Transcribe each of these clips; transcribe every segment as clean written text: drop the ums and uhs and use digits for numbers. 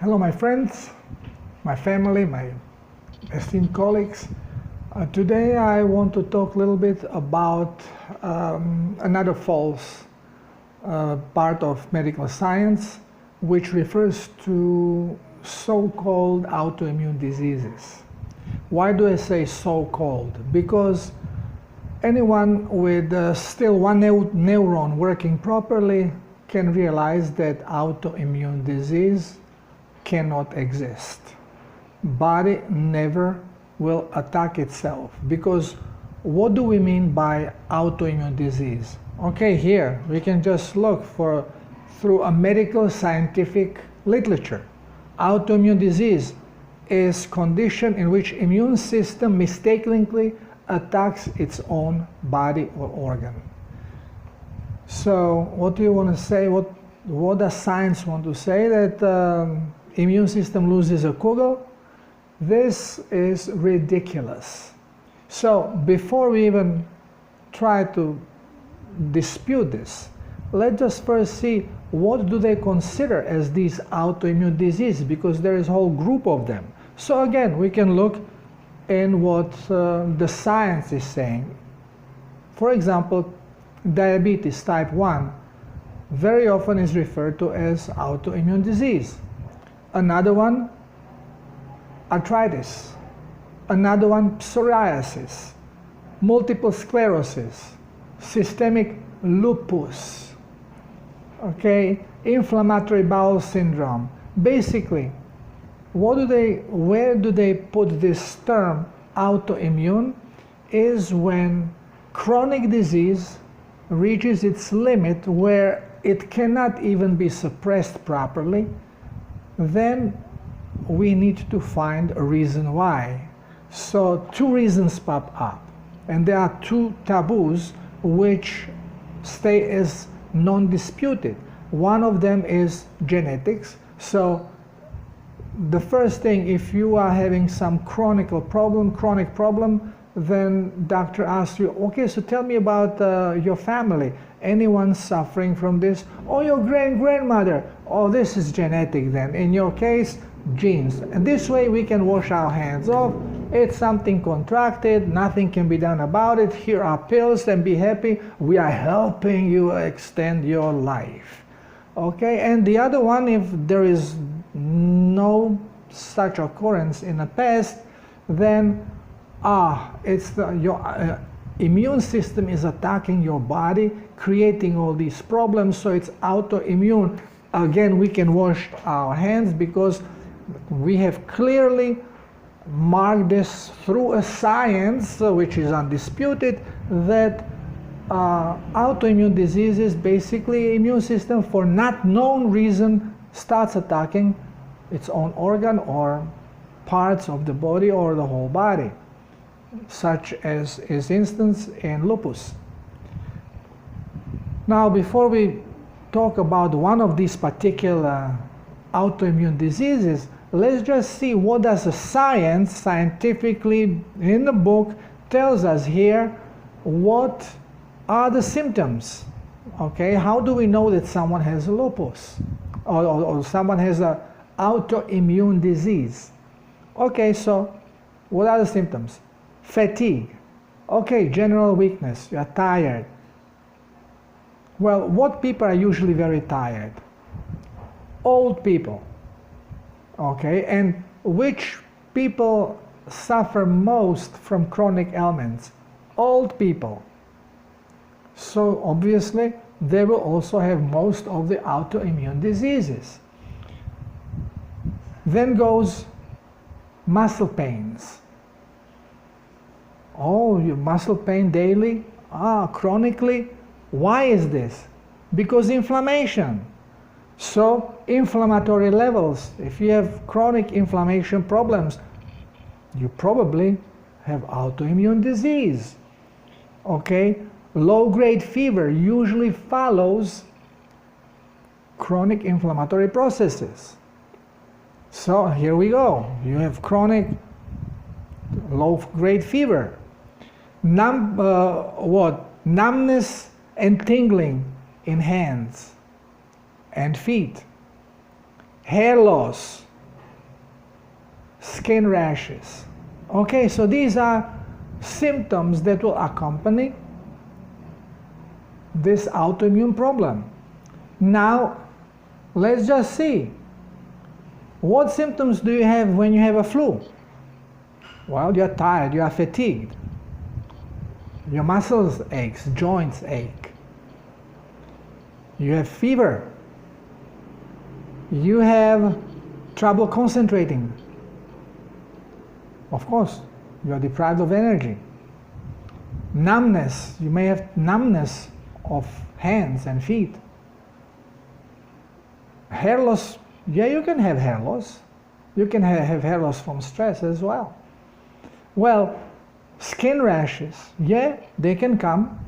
Hello, my friends, my family, my esteemed colleagues. Today I want to talk a little bit about another false part of medical science, which refers to so-called autoimmune diseases. Why do I say so-called? Because anyone with still one neuron working properly can realize that autoimmune disease cannot exist. Body never will attack itself, because what do we mean by autoimmune disease? Okay, here we can just look through a medical scientific literature. Autoimmune disease is condition in which immune system mistakenly attacks its own body or organ. So what do you want to say? What does science want to say? That immune system loses a kugel? This is ridiculous. So before we even try to dispute this, let's just first see what do they consider as these autoimmune diseases, because there is a whole group of them. So again, we can look in what the science is saying. For example, diabetes type 1 very often is referred to as autoimmune disease. Another one, arthritis. Another one, psoriasis, multiple sclerosis, systemic lupus, okay, inflammatory bowel syndrome. Basically, where do they put this term autoimmune? Is when chronic disease reaches its limit where it cannot even be suppressed properly, then we need to find a reason why. So two reasons pop up, and there are two taboos which stay as non-disputed. One of them is genetics. So the first thing, if you are having some chronic problem, then doctor asks you, okay, so tell me about your family. Anyone suffering from this? Oh, your grandmother. Oh, this is genetic then. In your case, genes. And this way we can wash our hands off. It's something contracted, nothing can be done about it. Here are pills, and be happy. We are helping you extend your life. Okay, and the other one, if there is no such occurrence in the past, then your immune system is attacking your body, creating all these problems, so it's autoimmune. Again, we can wash our hands because we have clearly marked this through a science which is undisputed, that autoimmune diseases, basically immune system for not known reason starts attacking its own organ or parts of the body or the whole body, such as is instance in lupus. Now, before we talk about one of these particular autoimmune diseases, let's just see what does the science scientifically in the book tells us here. What are the symptoms? Okay, how do we know that someone has lupus or someone has an autoimmune disease? Okay, so what are the symptoms? Fatigue. Okay, general weakness, you are tired. Well, what people are usually very tired? Old people. Okay, and which people suffer most from chronic ailments? Old people. So obviously they will also have most of the autoimmune diseases. Then goes muscle pains. Oh, your muscle pain daily? Chronically? Why is this? Because inflammation. So inflammatory levels, if you have chronic inflammation problems, you probably have autoimmune disease. Okay, low-grade fever usually follows chronic inflammatory processes. So here we go, you have chronic low-grade fever. Numbness and tingling in hands and feet, hair loss, skin rashes. Okay, so these are symptoms that will accompany this autoimmune problem. Now, let's just see. What symptoms do you have when you have a flu? Well, you're tired, you are fatigued. Your muscles ache, joints ache. You have fever. You have trouble concentrating. Of course, you are deprived of energy. Numbness, you may have numbness of hands and feet. Hair loss, yeah, you can have hair loss. You can have hair loss from stress as well. Well, skin rashes, yeah, they can come.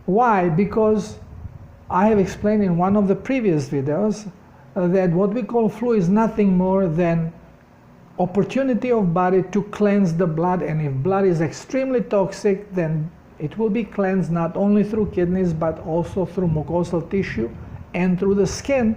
Why? Because I have explained in one of the previous videos that what we call flu is nothing more than opportunity of body to cleanse the blood, and if blood is extremely toxic, then it will be cleansed not only through kidneys but also through mucosal tissue and through the skin.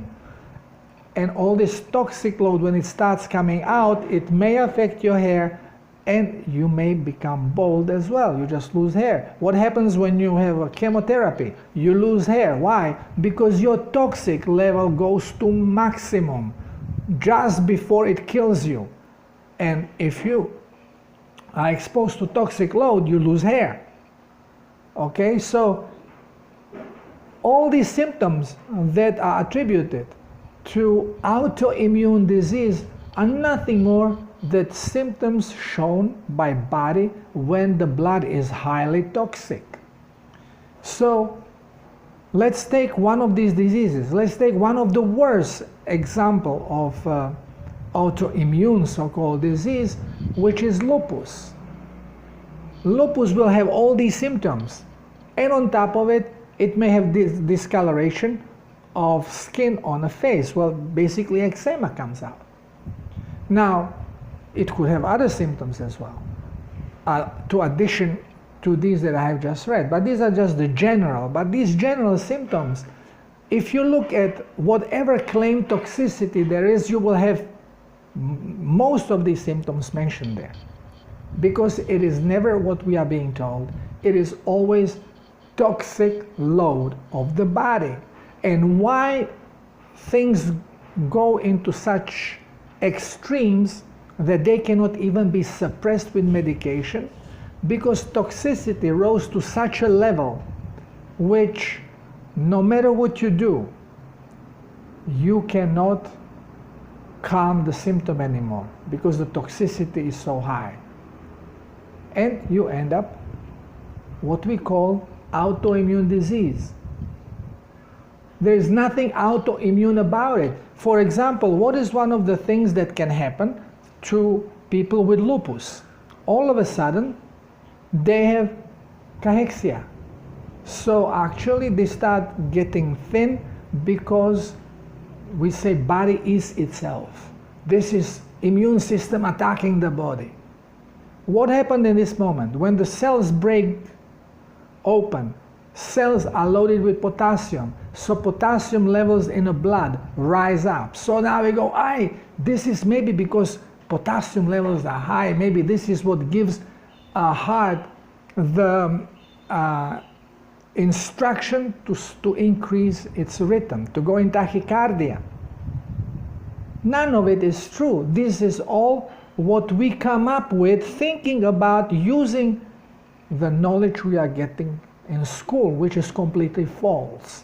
And all this toxic load, when it starts coming out, it may affect your hair, and you may become bald as well. You just lose hair. What happens when you have a chemotherapy? You lose hair. Why? Because your toxic level goes to maximum just before it kills you. And if you are exposed to toxic load, you lose hair. Okay, so all these symptoms that are attributed to autoimmune disease are nothing more than symptoms shown by body when the blood is highly toxic. So let's take one of these diseases. Let's take one of the worst example of autoimmune so-called disease, which is lupus. Lupus will have all these symptoms, and on top of it, it may have this discoloration of skin on the face. Well, basically eczema comes out. Now, it could have other symptoms as well, to addition to these that I have just read, but these are just the general. But these general symptoms, if you look at whatever claimed toxicity there is, you will have most of these symptoms mentioned there, because it is never what we are being told. It is always toxic load of the body. And why things go into such extremes that they cannot even be suppressed with medication? Because toxicity rose to such a level which no matter what you do, you cannot calm the symptom anymore, because the toxicity is so high. And you end up what we call autoimmune disease. There is nothing autoimmune about it. For example, what is one of the things that can happen to people with lupus? All of a sudden, they have cachexia. So actually, they start getting thin because we say body is itself. This is immune system attacking the body. What happened in this moment? When the cells break open, cells are loaded with potassium. So potassium levels in the blood rise up. So now we go, this is maybe because potassium levels are high. Maybe this is what gives our heart the instruction to increase its rhythm, to go in tachycardia. None of it is true. This is all what we come up with thinking about using the knowledge we are getting in school, which is completely false.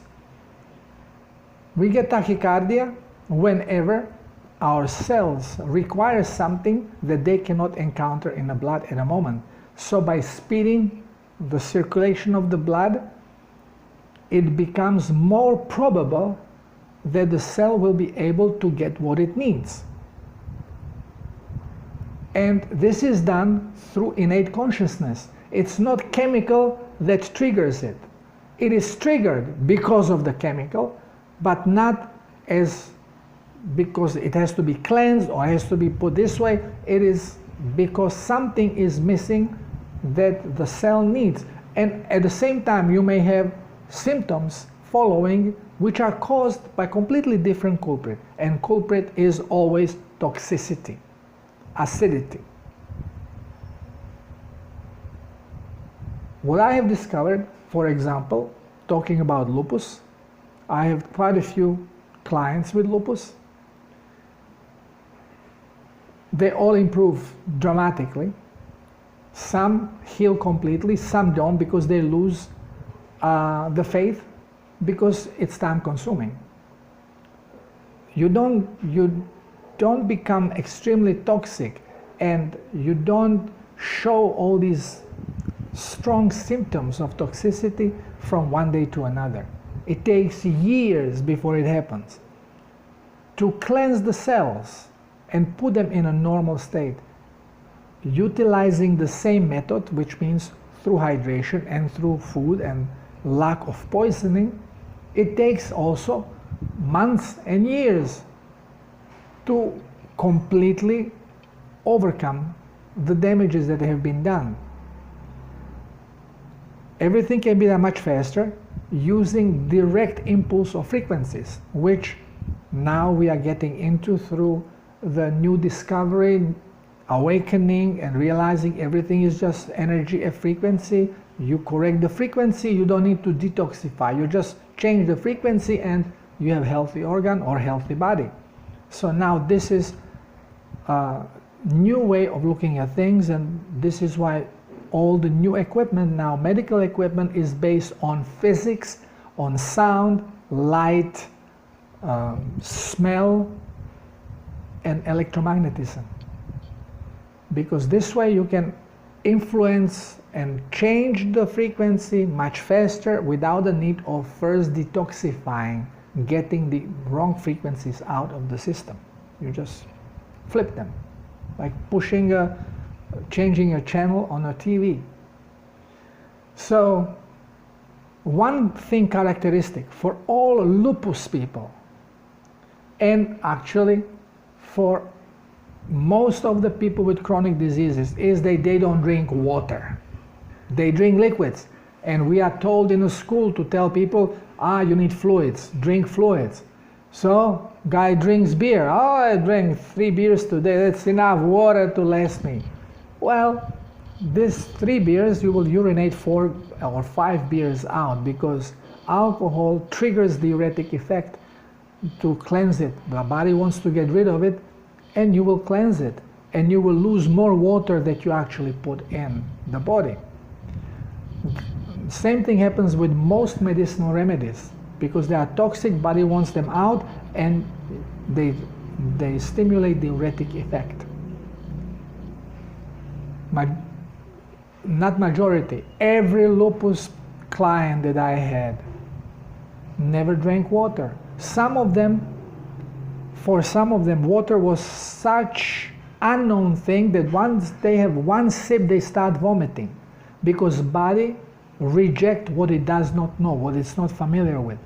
We get tachycardia whenever our cells require something that they cannot encounter in the blood at a moment. So by speeding the circulation of the blood, it becomes more probable that the cell will be able to get what it needs. And this is done through innate consciousness. It's not chemical that triggers it. It is triggered because of the chemical, but not as because it has to be cleansed or has to be put this way. It is because something is missing that the cell needs. And at the same time, you may have symptoms following which are caused by completely different culprit. And culprit is always toxicity. acidity. What I have discovered, for example, talking about lupus, I have quite a few clients with lupus. They all improve dramatically. Some heal completely, some don't because they lose the faith because it's time consuming. You don't become extremely toxic and you don't show all these strong symptoms of toxicity from one day to another. It takes years before it happens. To cleanse the cells and put them in a normal state, utilizing the same method, which means through hydration and through food and lack of poisoning, it takes also months and years to completely overcome the damages that have been done. Everything can be done much faster using direct impulse of frequencies, which now we are getting into through the new discovery, awakening and realizing everything is just energy and frequency. You correct the frequency, you don't need to detoxify, you just change the frequency and you have healthy organ or healthy body. So now this is a new way of looking at things, and this is why all the new equipment now, medical equipment, is based on physics, on sound, light, smell, and electromagnetism. Because this way you can influence and change the frequency much faster without the need of first detoxifying, getting the wrong frequencies out of the system. You just flip them, like changing a channel on a TV. So one thing characteristic for all lupus people, and actually for most of the people with chronic diseases, is they don't drink water. They drink liquids. And we are told in a school to tell people, you need fluids, drink fluids. So guy drinks beer. I drank 3 beers today, that's enough water to last me. Well, these 3 beers, you will urinate 4 or 5 beers out, because alcohol triggers the diuretic effect to cleanse it. The body wants to get rid of it, and you will cleanse it, and you will lose more water that you actually put in the body. Same thing happens with most medicinal remedies, because they are toxic, body wants them out, and they stimulate the diuretic effect. Not majority, every lupus client that I had never drank water. For some of them, water was such unknown thing that once they have one sip, they start vomiting, because body reject what it does not know, what it's not familiar with.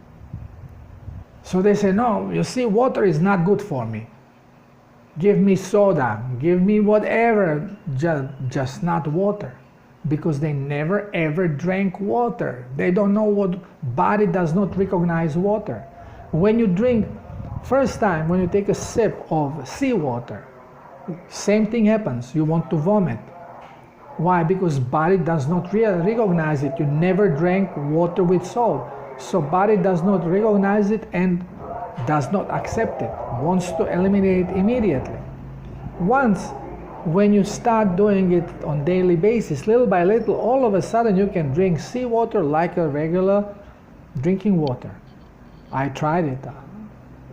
So they say, no, you see, water is not good for me. Give me soda, give me whatever, just not water. Because they never ever drank water. They don't know what body does not recognize water. When you drink, first time when you take a sip of seawater, same thing happens, you want to vomit. Why? Because body does not recognize it. You never drank water with salt. So body does not recognize it and does not accept it, wants to eliminate it immediately. Once, when you start doing it on daily basis, little by little, all of a sudden you can drink seawater like a regular drinking water. I tried it.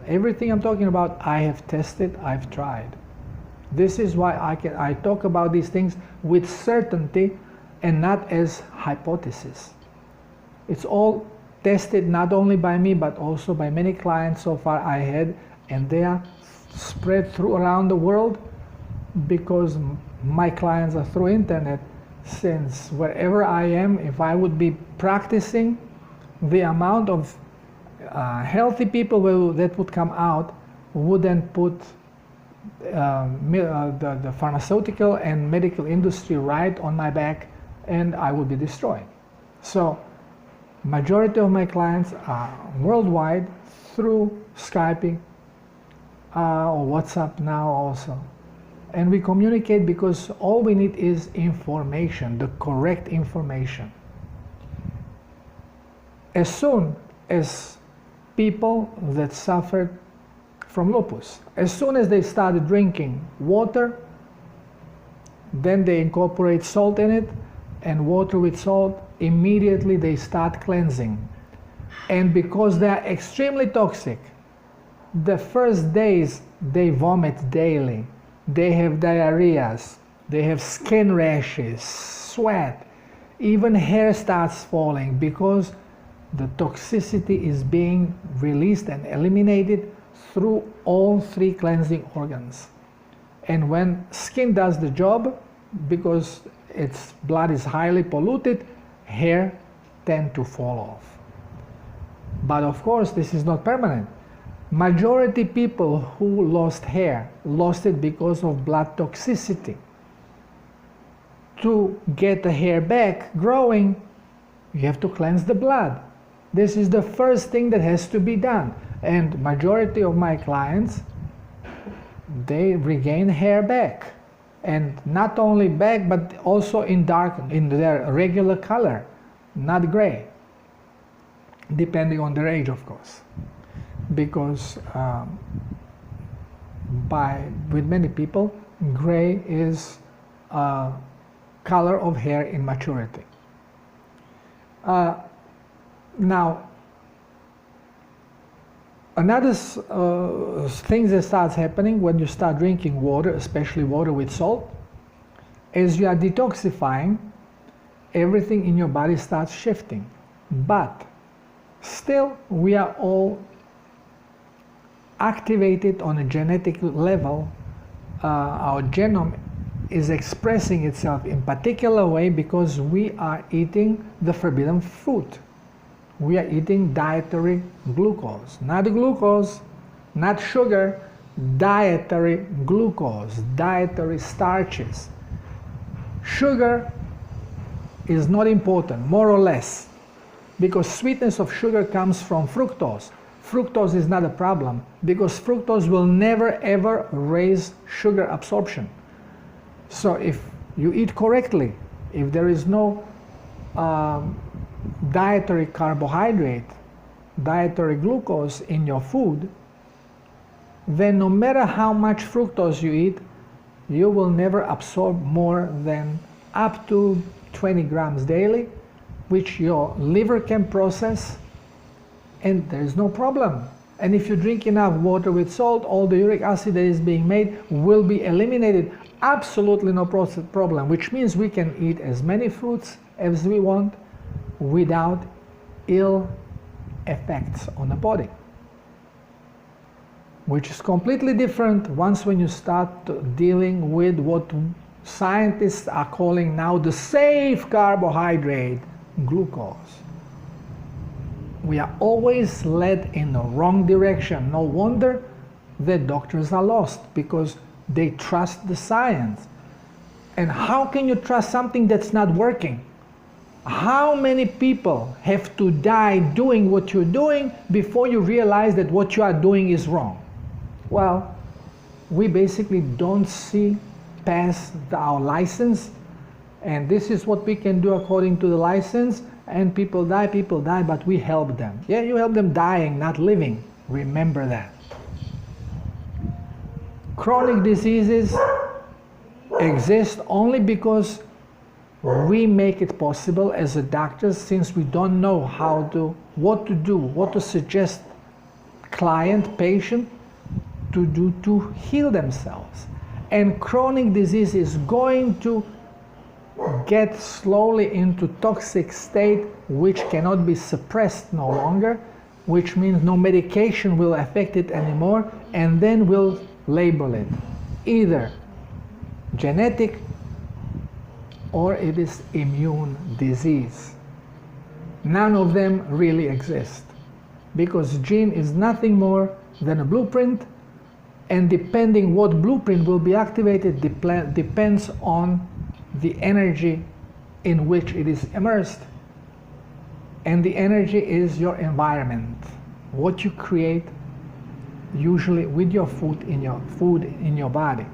Everything I'm talking about, I have tested, I've tried. This is why I talk about these things with certainty and not as hypothesis. It's all tested not only by me, but also by many clients so far I had, and they are spread through around the world, because my clients are through internet. Since wherever I am, if I would be practicing, the amount of healthy people that would come out wouldn't put the pharmaceutical and medical industry right on my back, and I would be destroyed. So majority of my clients are worldwide through Skyping or WhatsApp now also. And we communicate because all we need is information, the correct information. As soon as people that suffered from lupus, as soon as they started drinking water, then they incorporate salt in it, and water with salt, immediately they start cleansing. And because they are extremely toxic, the first days they vomit daily, they have diarrheas, they have skin rashes, sweat, even hair starts falling because the toxicity is being released and eliminated through all three cleansing organs. And when skin does the job, because its blood is highly polluted, hair tend to fall off. But of course, this is not permanent. Majority people who lost hair lost it because of blood toxicity. To get the hair back growing, you have to cleanse the blood. This is the first thing that has to be done. And majority of my clients, they regain hair back. And not only back, but also in their regular color, not gray, depending on their age, of course. Because with many people, gray is color of hair in maturity. Now, another thing that starts happening when you start drinking water, especially water with salt, is you are detoxifying, everything in your body starts shifting. But still, we are all activated on a genetic level. Our genome is expressing itself in particular way because we are eating the forbidden fruit. We are eating dietary glucose, not sugar, dietary glucose, dietary starches. Sugar is not important, more or less, because sweetness of sugar comes from fructose. Fructose is not a problem because fructose will never ever raise sugar absorption. So if you eat correctly, if there is no dietary carbohydrate, dietary glucose in your food, then no matter how much fructose you eat, you will never absorb more than up to 20 grams daily, which your liver can process, and there is no problem. And if you drink enough water with salt, all the uric acid that is being made will be eliminated. Absolutely no problem, which means we can eat as many fruits as we want without ill effects on the body, which is completely different once when you start dealing with what scientists are calling now the safe carbohydrate, glucose. We are always led in the wrong direction. No wonder the doctors are lost, because they trust the science. And how can you trust something that's not working? How many people have to die doing what you're doing before you realize that what you are doing is wrong? Well, we basically don't see past our license, and this is what we can do according to the license, and people die, but we help them. Yeah, you help them dying, not living. Remember that. Chronic diseases exist only because we make it possible as a doctors, since we don't know what to do, what to suggest client, patient to do to heal themselves. And chronic disease is going to get slowly into toxic state, which cannot be suppressed no longer, which means no medication will affect it anymore, and then we'll label it either genetic or it is immune disease. None of them really exist, because gene is nothing more than a blueprint, and depending what blueprint will be activated depends on the energy in which it is immersed. And the energy is your environment, what you create usually with your food in your body.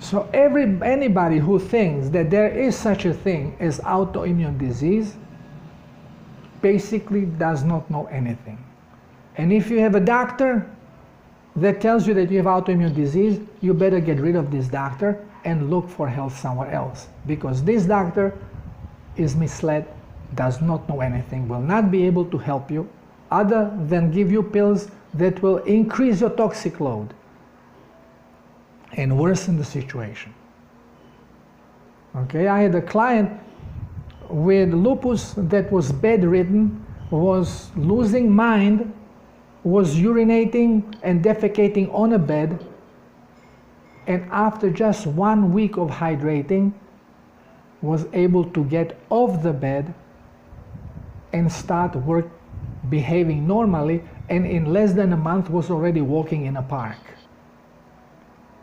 So anybody who thinks that there is such a thing as autoimmune disease basically does not know anything. And if you have a doctor that tells you that you have autoimmune disease, you better get rid of this doctor and look for help somewhere else, because this doctor is misled, does not know anything, will not be able to help you other than give you pills that will increase your toxic load and worsen the situation. Okay, I had a client with lupus that was bedridden, was losing mind, was urinating and defecating on a bed, and after just 1 week of hydrating was able to get off the bed and start behaving normally, and in less than a month was already walking in a park.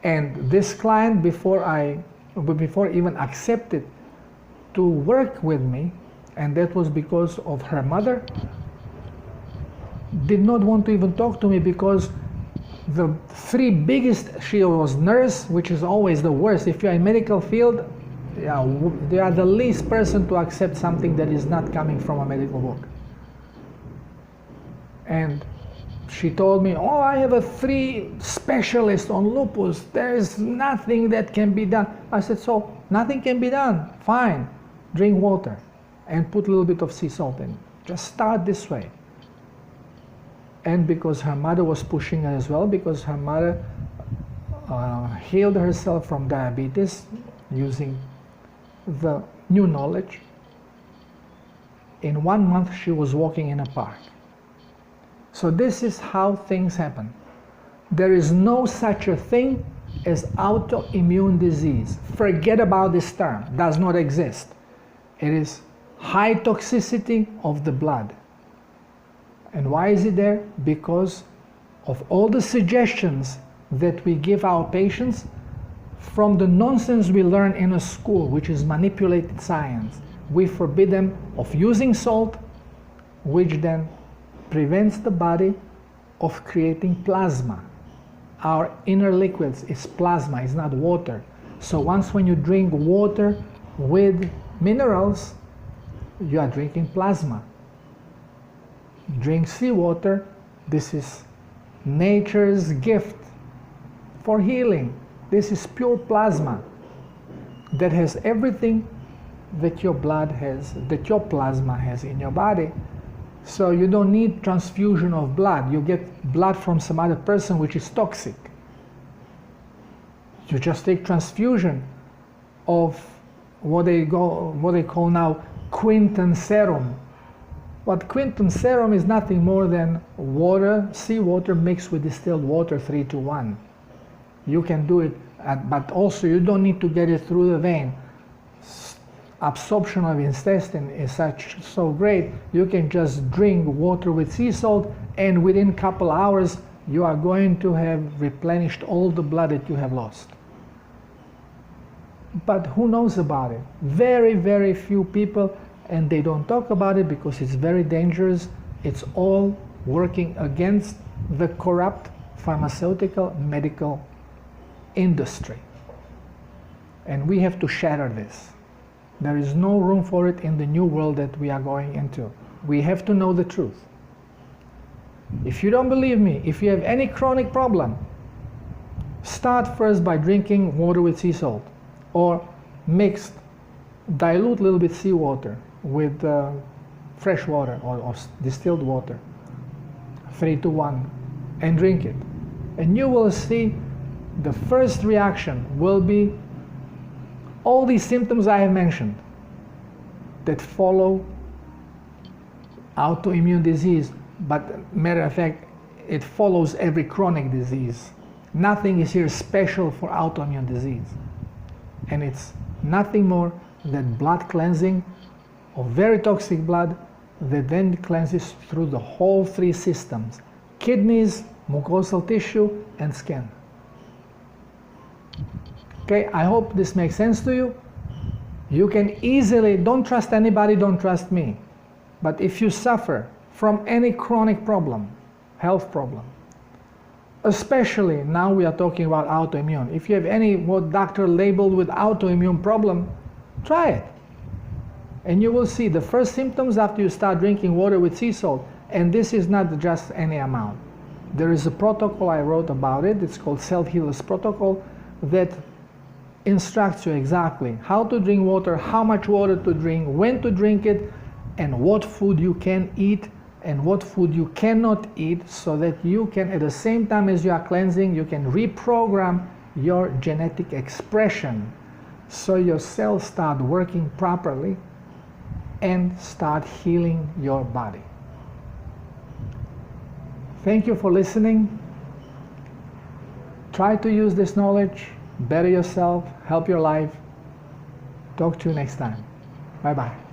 And this client, before even accepted to work with me, and that was because of her mother, did not want to even talk to me, because the three biggest, she was nurse, which is always the worst. If you're in medical field, yeah, they are the least person to accept something that is not coming from a medical book. And she told me, oh, I have 3 specialists on lupus. There is nothing that can be done. I said, so nothing can be done. Fine, drink water and put a little bit of sea salt in. Just start this way. And because her mother was pushing her as well, because her mother healed herself from diabetes using the new knowledge, in 1 month she was walking in a park. So this is how things happen. There is no such a thing as autoimmune disease. Forget about this term. It does not exist. It is high toxicity of the blood. And why is it there? Because of all the suggestions that we give our patients from the nonsense we learn in a school, which is manipulated science. We forbid them of using salt, which then prevents the body of creating plasma. Our inner liquids is plasma, it's not water. So once when you drink water with minerals, you are drinking plasma. Drink seawater, this is nature's gift for healing. This is pure plasma that has everything that your blood has, that your plasma has in your body. So you don't need transfusion of blood. You get blood from some other person which is toxic. You just take transfusion of what they call now quinton serum. But quinton serum is nothing more than water, seawater mixed with distilled water 3:1. You can do it, but also you don't need to get it through the vein. Absorption of intestine is so great, you can just drink water with sea salt, and within a couple hours you are going to have replenished all the blood that you have lost. But who knows about it? Very, very few people, and they don't talk about it because it's very dangerous. It's all working against the corrupt pharmaceutical medical industry. And we have to shatter this. There is no room for it in the new world that we are going into. We have to know the truth. If you don't believe me, if you have any chronic problem, start first by drinking water with sea salt, or mixed, dilute a little bit seawater with fresh water or distilled water, 3:1, and drink it. And you will see the first reaction will be all these symptoms I have mentioned that follow autoimmune disease, but matter of fact, it follows every chronic disease. Nothing is here special for autoimmune disease. And it's nothing more than blood cleansing of very toxic blood that then cleanses through the whole 3 systems: kidneys, mucosal tissue, and skin. Okay, I hope this makes sense to you. You can easily, don't trust anybody, don't trust me. But if you suffer from any chronic problem, health problem, Especially now we are talking about autoimmune. If you have any what doctor labeled with autoimmune problem, try it. And you will see the first symptoms after you start drinking water with sea salt. And this is not just any amount. There is a protocol I wrote about it. It's called Self-Healers Protocol that instructs you exactly how to drink water, how much water to drink, when to drink it, and what food you can eat and what food you cannot eat, so that you can, at the same time as you are cleansing, you can reprogram your genetic expression so your cells start working properly and start healing your body. Thank you for listening. Try to use this knowledge, better yourself, help your life. Talk to you next time. Bye-bye.